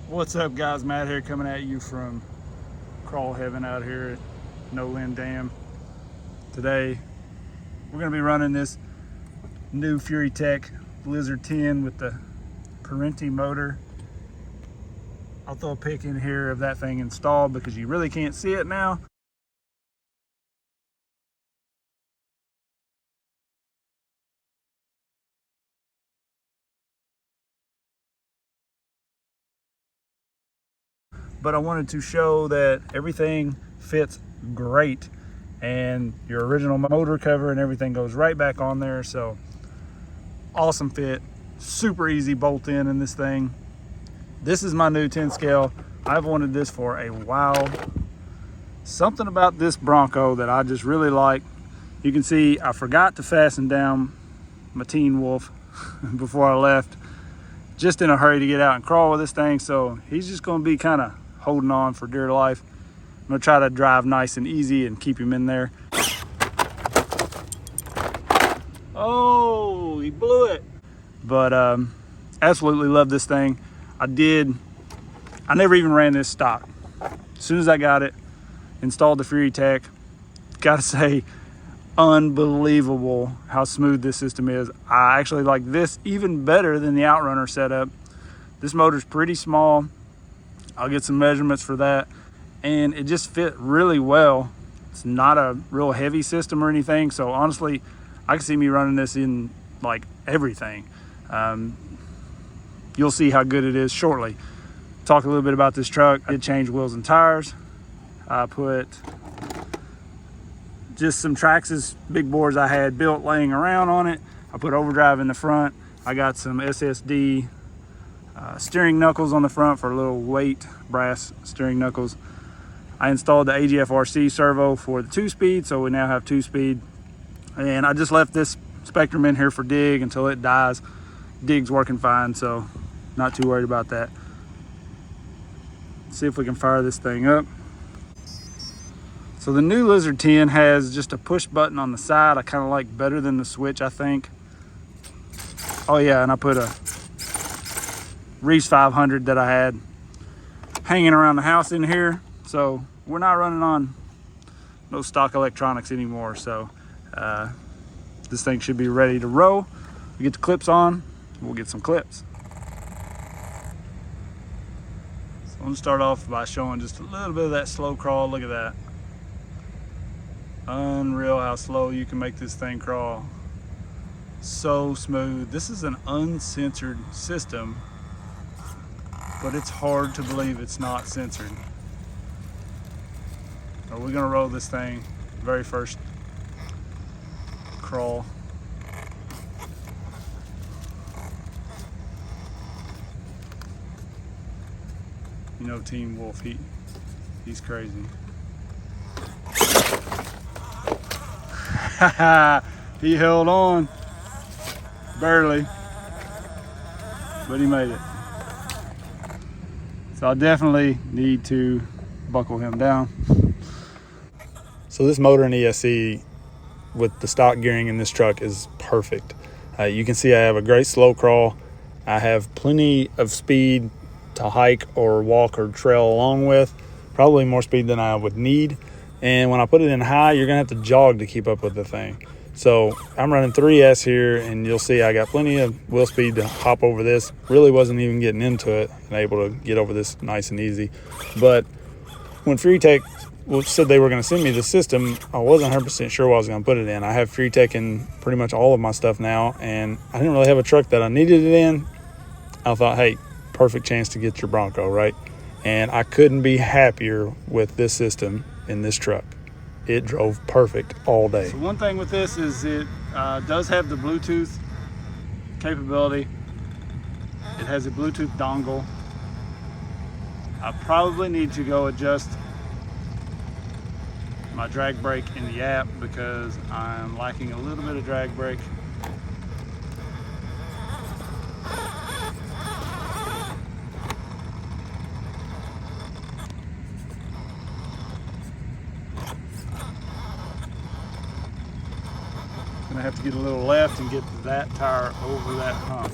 What's up, guys? Matt here, coming at you from crawl heaven out here at No Lynn Dam. Today we're going to be running this new Furitek Lizard Ten with the Perentie motor. I'll throw a pic in here of that thing installed because you really can't see it now. But I wanted to show that everything fits great and your original motor cover and everything goes right back on there. So awesome fit, super easy bolt in this thing. This is my new 10 scale. I've wanted this for a while. Something about this Bronco that I just really like. You can see I forgot to fasten down my Teen Wolf before I left, just in a hurry to get out and crawl with this thing. So he's just going to be kind of holding on for dear life. I'm gonna try to drive nice and easy and keep him in there. Oh, he blew it. But absolutely love this thing. I never even ran this stock. As soon as I got it, installed the Furitek, gotta say, unbelievable how smooth this system is. I actually like this even better than the Outrunner setup. This motor's pretty small. I'll get some measurements for that, and it just fit really well. It's not a real heavy system or anything, so honestly I can see me running this in like everything. You'll see how good it is shortly. Talk a little bit about this truck. I did change wheels and tires. I put just some Traxxas big boards I had built laying around on it. I put overdrive in the front. I got some SSD steering knuckles on the front for a little weight, brass steering knuckles. I installed the AGF RC servo for the 2-speed, so we now have 2-speed. And I just left this Spectrum in here for dig until it dies. Dig's working fine, so not too worried about that. Let's see if we can fire this thing up. So the new Lizard 10 has just a push button on the side. I kind of like better than the switch, I think. Oh yeah, and I put a Reefs 500 that I had hanging around the house in here. So we're not running on no stock electronics anymore. So this thing should be ready to roll. We get the clips on, we'll get some clips. So I'm gonna start off by showing just a little bit of that slow crawl. Look at that. Unreal how slow you can make this thing crawl. So smooth. This is an uncensored system, but it's hard to believe it's not censored. So we're gonna roll this thing very first crawl. You know, Teen Wolf, he's crazy. He held on, barely, but he made it. So I definitely need to buckle him down. So this motor and ESC with the stock gearing in this truck is perfect. You can see I have a great slow crawl. I have plenty of speed to hike or walk or trail along with, probably more speed than I would need. And when I put it in high, you're gonna have to jog to keep up with the thing. So I'm running 3S here, and you'll see I got plenty of wheel speed to hop over this. Really wasn't even getting into it and able to get over this nice and easy. But when Furitek said they were going to send me the system, I wasn't 100% sure what I was going to put it in. I have Furitek in pretty much all of my stuff now, and I didn't really have a truck that I needed it in. I thought, hey, perfect chance to get your Bronco, right? And I couldn't be happier with this system in this truck. It drove perfect all day. So one thing with this is it does have the Bluetooth capability. It has a Bluetooth dongle. I probably need to go adjust my drag brake in the app because I'm lacking a little bit of drag brake. Gonna have to get a little left and get that tire over that hump.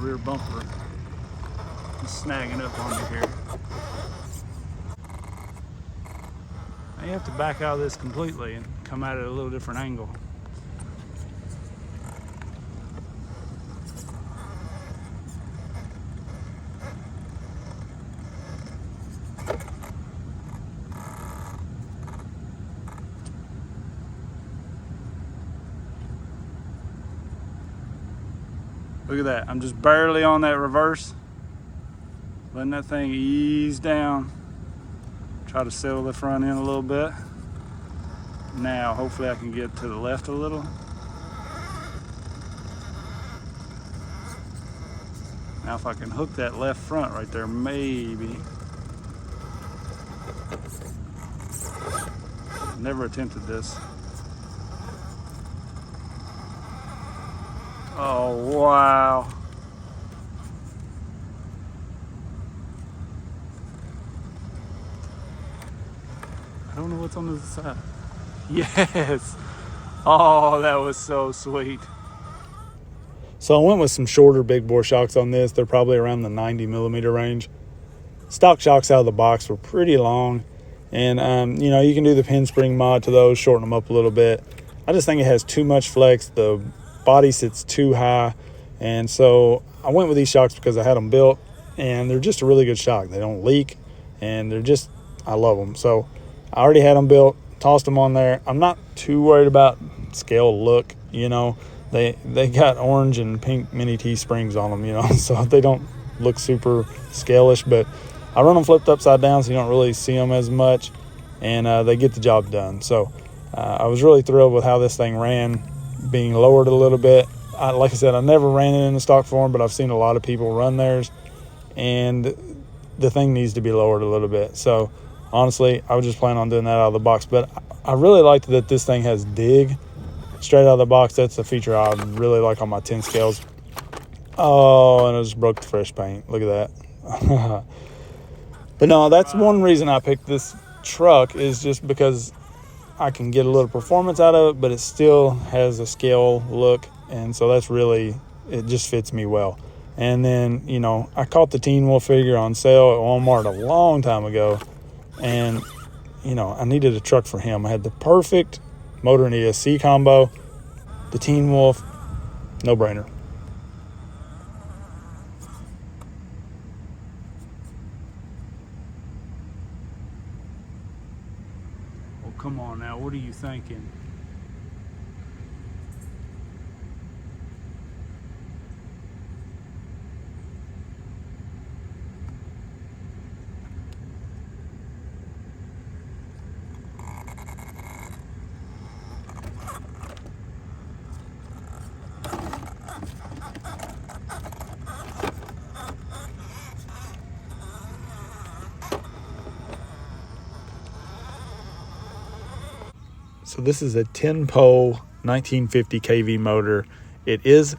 rear bumper is snagging up on me here. Now you have to back out of this completely and come at it at a little different angle. Look at that, I'm just barely on that reverse, letting that thing ease down. Try to settle the front end a little bit. Now, hopefully I can get to the left a little. Now if I can hook that left front right there, maybe. Never attempted this. Oh, wow. I don't know what's on the side. Yes. Oh, that was so sweet. So I went with some shorter big bore shocks on this. They're probably around the 90 millimeter range. Stock shocks out of the box were pretty long. And, you know, you can do the pin spring mod to those, shorten them up a little bit. I just think it has too much flex. The body sits too high. And so I went with these shocks because I had them built. And they're just a really good shock. They don't leak. And they're just, I love them. So I already had them built, tossed them on there. I'm not too worried about scale look, you know. They got orange and pink mini T springs on them, you know, so they don't look super scalish, but I run them flipped upside down so you don't really see them as much, and they get the job done. So I was really thrilled with how this thing ran, being lowered a little bit. Like I said, I never ran it in the stock form, but I've seen a lot of people run theirs, and the thing needs to be lowered a little bit. So honestly, I was just planning on doing that out of the box, but I really liked that this thing has dig straight out of the box. That's a feature I really like on my 10 scales. Oh, and I just broke the fresh paint. Look at that. But no, that's one reason I picked this truck, is just because I can get a little performance out of it, but it still has a scale look. And so that's really, it just fits me well. And then, you know, I caught the Teen Wolf figure on sale at Walmart a long time ago. And, you know, I needed a truck for him. I had the perfect motor and ESC combo. The Teen Wolf, no brainer. Oh, come on now, what are you thinking? So this is a 10-pole 1950 kV motor. It is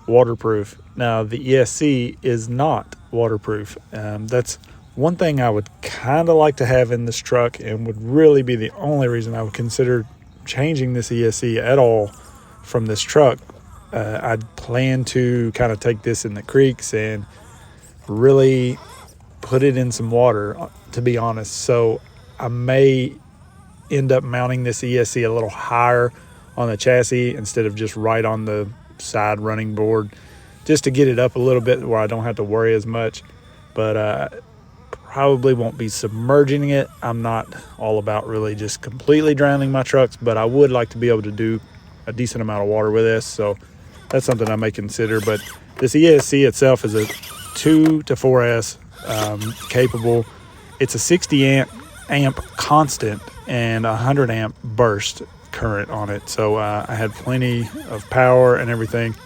waterproof. Now the ESC is not waterproof. That's one thing I would kind of like to have in this truck, and would really be the only reason I would consider changing this ESC at all from this truck. I'd plan to kind of take this in the creeks and really put it in some water, to be honest. So I may end up mounting this ESC a little higher on the chassis instead of just right on the side running board, just to get it up a little bit where I don't have to worry as much. But probably won't be submerging it. I'm not all about really just completely drowning my trucks, but I would like to be able to do a decent amount of water with this. So that's something I may consider. But this ESC itself is a 2 to 4S capable. It's a 60 amp constant and 100 amp burst current on it. So I had plenty of power and everything.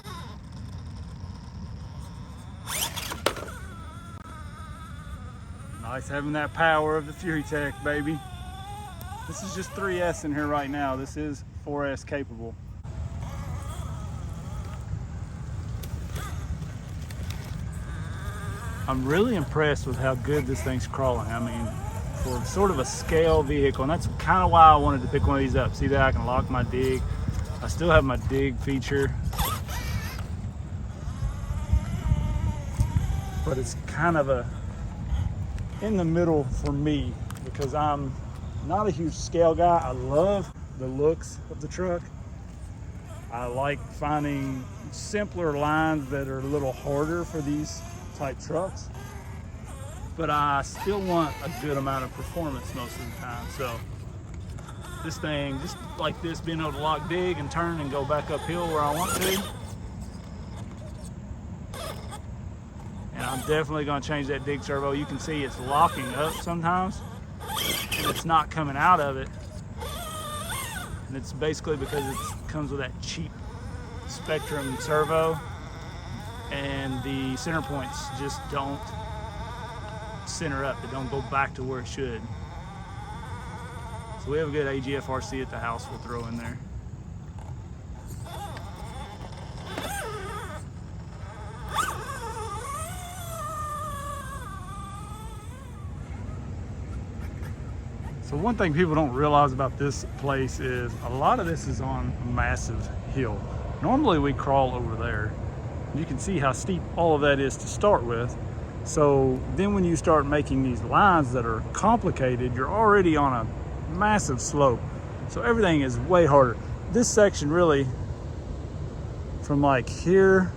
Nice having that power of the Furitek, baby. This is just 3S in here right now. This is 4S capable. I'm really impressed with how good this thing's crawling. I mean, for sort of a scale vehicle, and that's kind of why I wanted to pick one of these up. See that I can lock my dig. I still have my dig feature. but it's kind of a in the middle for me because I'm not a huge scale guy. I love the looks of the truck. I like finding simpler lines that are a little harder for these type trucks, but I still want a good amount of performance most of the time. So this thing, just like this, being able to lock big and turn and go back uphill where I want to. And I'm definitely going to change that dig servo. You can see it's locking up sometimes and it's not coming out of it. And it's basically because it comes with that cheap Spectrum servo, and the center points just don't center up. They don't go back to where it should. So we have a good AGF RC at the house we'll throw in there. So one thing people don't realize about this place is a lot of this is on a massive hill. Normally we crawl over there. You can see how steep all of that is to start with. So then when you start making these lines that are complicated, you're already on a massive slope. So everything is way harder. This section really, from like here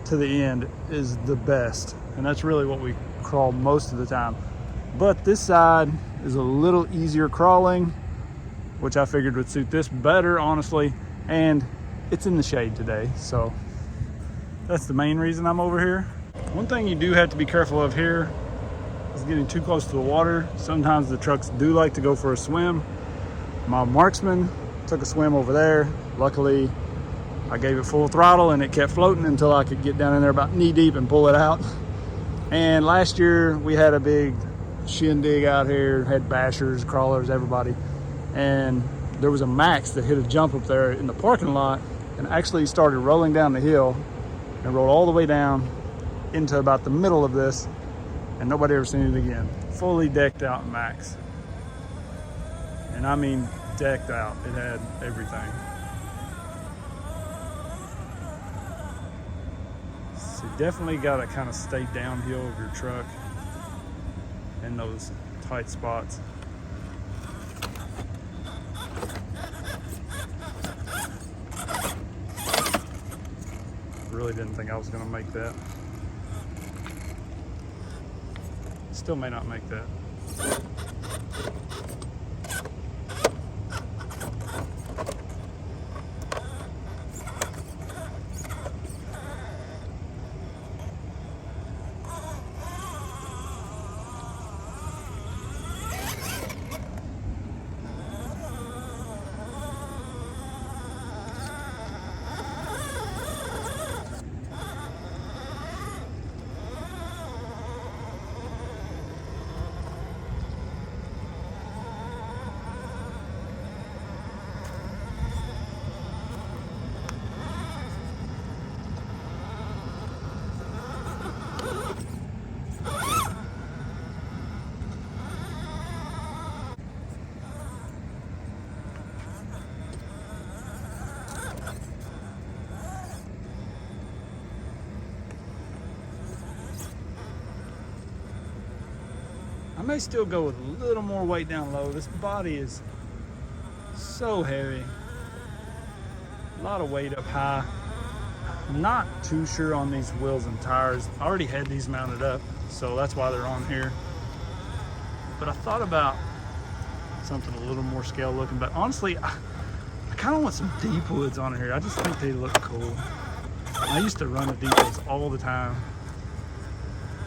to the end, is the best. And that's really what we crawl most of the time. But this side is a little easier crawling, which I figured would suit this better, honestly. And it's in the shade today, so that's the main reason I'm over here. One thing you do have to be careful of here is getting too close to the water. Sometimes the trucks do like to go for a swim. My Marksman took a swim over there. Luckily, I gave it full throttle and it kept floating until I could get down in there about knee deep and pull it out. And last year we had a big shindig out here, had bashers, crawlers, everybody. And there was a Max that hit a jump up there in the parking lot and actually started rolling down the hill and rolled all the way down into about the middle of this, and nobody ever seen it again. Fully decked out Max. And I mean decked out. It had everything. So you definitely got to kind of stay downhill of your truck in those tight spots. Really didn't think I was going to make that. Still may not make that. I may still go with a little more weight down low. This body is so heavy. A lot of weight up high. I'm not too sure on these wheels and tires. I already had these mounted up, so that's why they're on here. But I thought about something a little more scale looking, but honestly, I kind of want some deep woods on here. I just think they look cool. I used to run the deep woods all the time.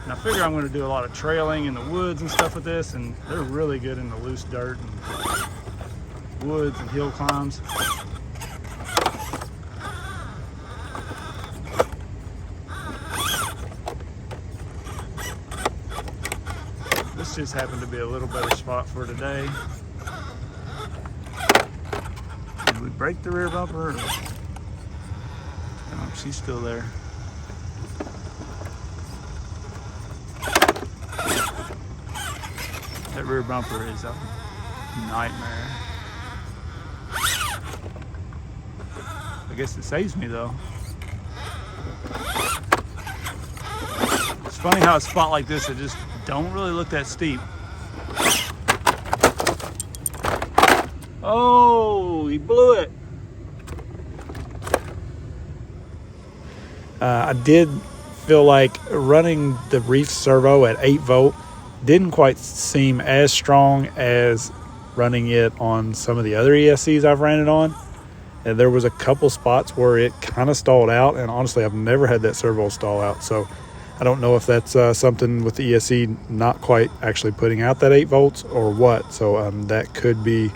And I figure I'm going to do a lot of trailing in the woods and stuff with this, and they're really good in the loose dirt and woods and hill climbs. This just happened to be a little better spot for today. Did we break the rear bumper? Oh, she's still there. That rear bumper is a nightmare. I guess it saves me though. Let's funny how a spot like this, it just don't really look that steep. Oh, he blew it. I did feel like running the Reefs servo at 8 volt didn't quite seem as strong as running it on some of the other ESCs I've ran it on. And there was a couple spots where it kind of stalled out, and honestly I've never had that servo stall out, so I don't know if that's something with the ESC not quite actually putting out that 8 volts or what. So that could be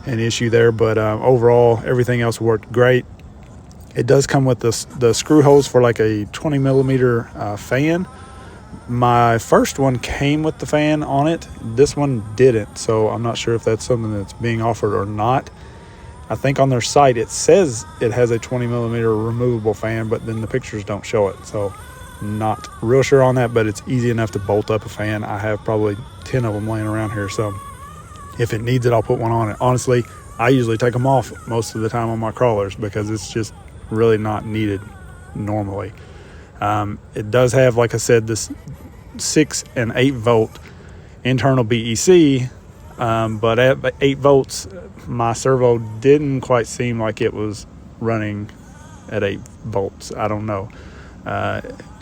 an issue there, but overall everything else worked great. It does come with the screw holes for like a 20 millimeter fan. My first one came with the fan on it. This one didn't, so I'm not sure if that's something that's being offered or not. I think on their site it says it has a 20 millimeter removable fan, but then the pictures don't show it, so not real sure on that. But it's easy enough to bolt up a fan. I have probably 10 of them laying around here, so if it needs it, I'll put one on it. Honestly, I usually take them off most of the time on my crawlers because it's just really not needed normally. It does have, like I said, this 6 and 8 volt internal BEC, but at 8 volts my servo didn't quite seem like it was running at 8 volts. I don't know.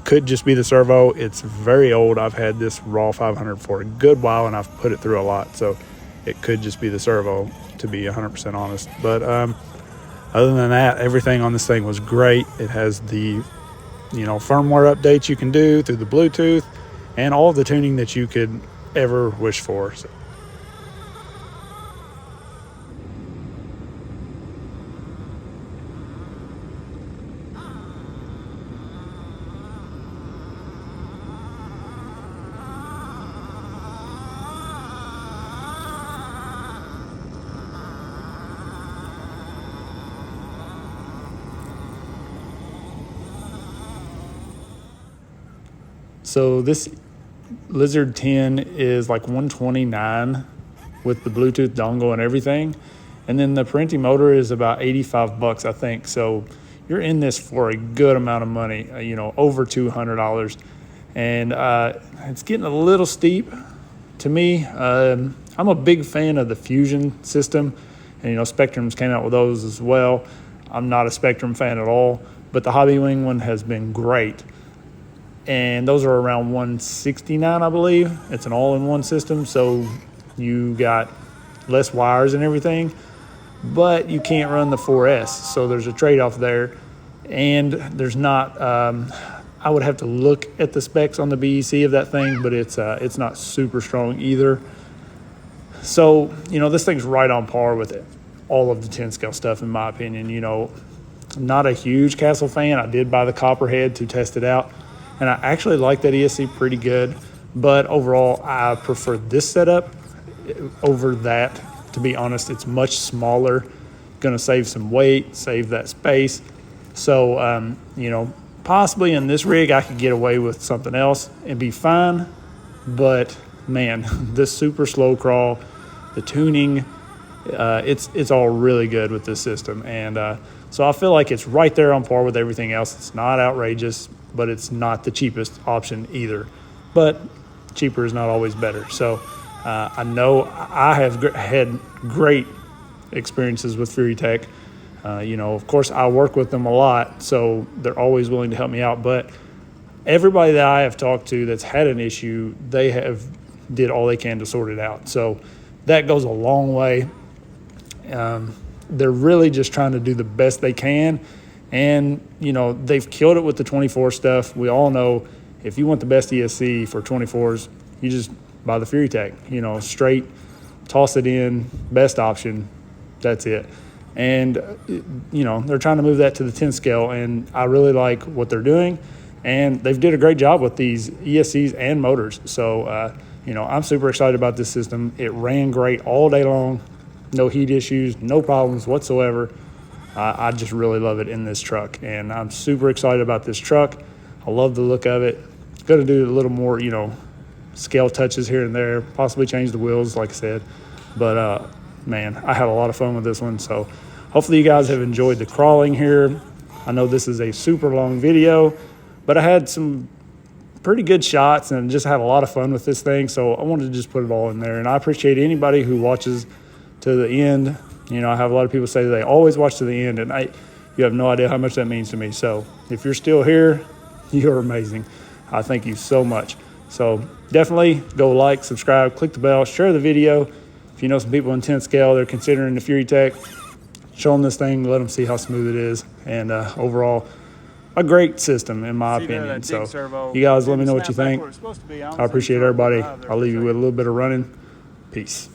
Could just be the servo. It's very old. I've had this raw 500 for a good while and I've put it through a lot, so it could just be the servo, to be 100% honest. But other than that, everything on this thing was great. It has the firmware updates you can do through the Bluetooth and all the tuning that you could ever wish for. So this Lizard 10 is like $129 with the Bluetooth dongle and everything. And then the Perentie motor is about $85, I think. So you're in this for a good amount of money, over $200. And it's getting a little steep to me. I'm a big fan of the Fusion system. And, Spectrums came out with those as well. I'm not a Spectrum fan at all, but the Hobby Wing one has been great. And those are around $169, I believe. It's an all-in-one system, so you got less wires and everything, but you can't run the 4S, so there's a trade-off there. And there's not, I would have to look at the specs on the BEC of that thing, but it's not super strong either. So, this thing's right on par with it, all of the 10 scale stuff, in my opinion. I'm not a huge Castle fan. I did buy the Copperhead to test it out, and I actually like that ESC pretty good, but overall I prefer this setup over that. To be honest, it's much smaller, gonna save some weight, save that space. So possibly in this rig I could get away with something else and be fine, but man, this super slow crawl, the tuning, it's all really good with this system. And so I feel like it's right there on par with everything else. It's not outrageous, but it's not the cheapest option either. But cheaper is not always better. So I know I have had great experiences with Furitek. Of course, I work with them a lot, so they're always willing to help me out. But everybody that I have talked to that's had an issue, they have did all they can to sort it out. So that goes a long way. They're really just trying to do the best they can. And, they've killed it with the 24 stuff. We all know if you want the best ESC for 24s, you just buy the Furitek, straight, toss it in, best option, that's it. And, they're trying to move that to the 10 scale, and I really like what they're doing. And they've did a great job with these ESCs and motors. So, I'm super excited about this system. It ran great all day long. No heat issues, no problems whatsoever. I just really love it in this truck, and I'm super excited about this truck. I love the look of it. Going to do a little more, scale touches here and there, possibly change the wheels, like I said. But, man, I had a lot of fun with this one. So hopefully you guys have enjoyed the crawling here. I know this is a super long video, but I had some pretty good shots and just had a lot of fun with this thing. So I wanted to just put it all in there. And I appreciate anybody who watches to the end. You know, I have a lot of people say they always watch to the end, and you have no idea how much that means to me. So if you're still here, you're amazing. I thank you so much. So definitely go like, subscribe, click the bell, share the video. If you know some people in 10th scale, they're considering the Furitek, show them this thing, let them see how smooth it is. And overall, a great system in my opinion. So you guys let me know what you think. I appreciate everybody. I'll leave you with a little bit of running. Peace.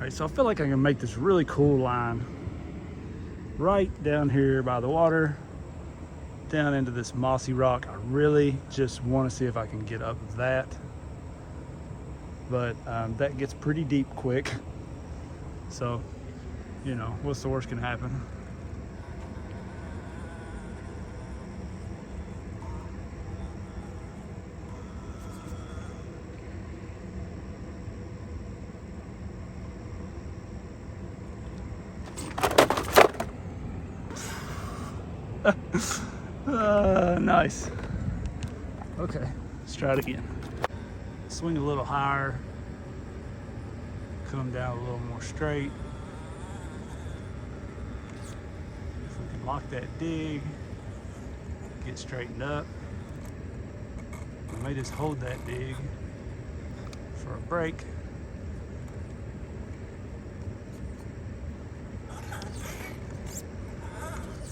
Alright, so I feel like I can make this really cool line right down here by the water, down into this mossy rock. I really just want to see if I can get up that, but that gets pretty deep quick. So, you know, what's the worst can happen? Nice. Okay, let's try it again. Swing a little higher, come down a little more straight. If we can lock that dig, get straightened up. I may just hold that dig for a break.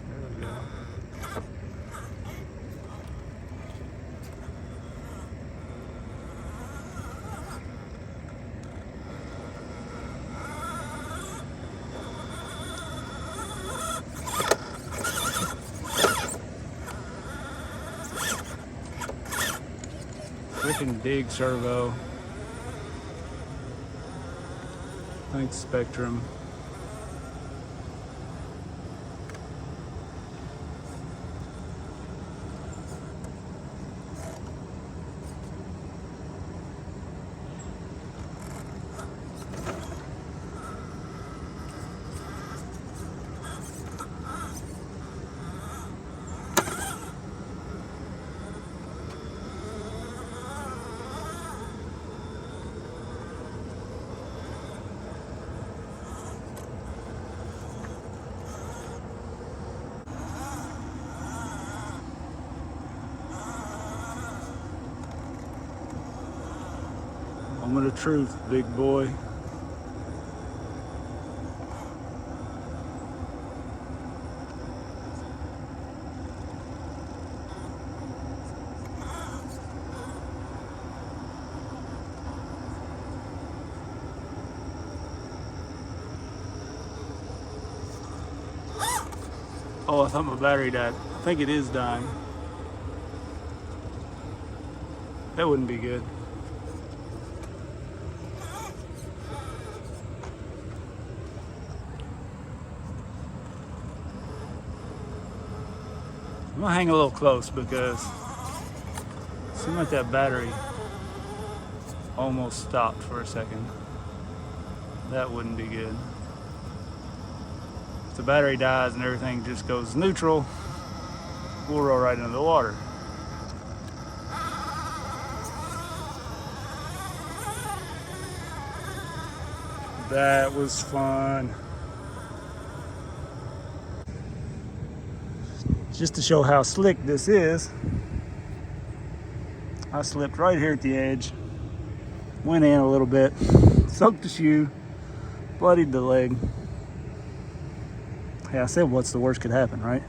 There we go. Freaking dig servo. Thanks, Spectrum. Moment of truth, big boy. Oh, I thought my battery died. I think it is dying. That wouldn't be good. I'm gonna hang a little close because it seemed like that battery almost stopped for a second. That wouldn't be good. If the battery dies and everything just goes neutral, we'll roll right into the water. That was fun. Just to show how slick this is, I slipped right here at the edge, went in a little bit, soaked the shoe, bloodied the leg. Hey, I said what's the worst could happen, right?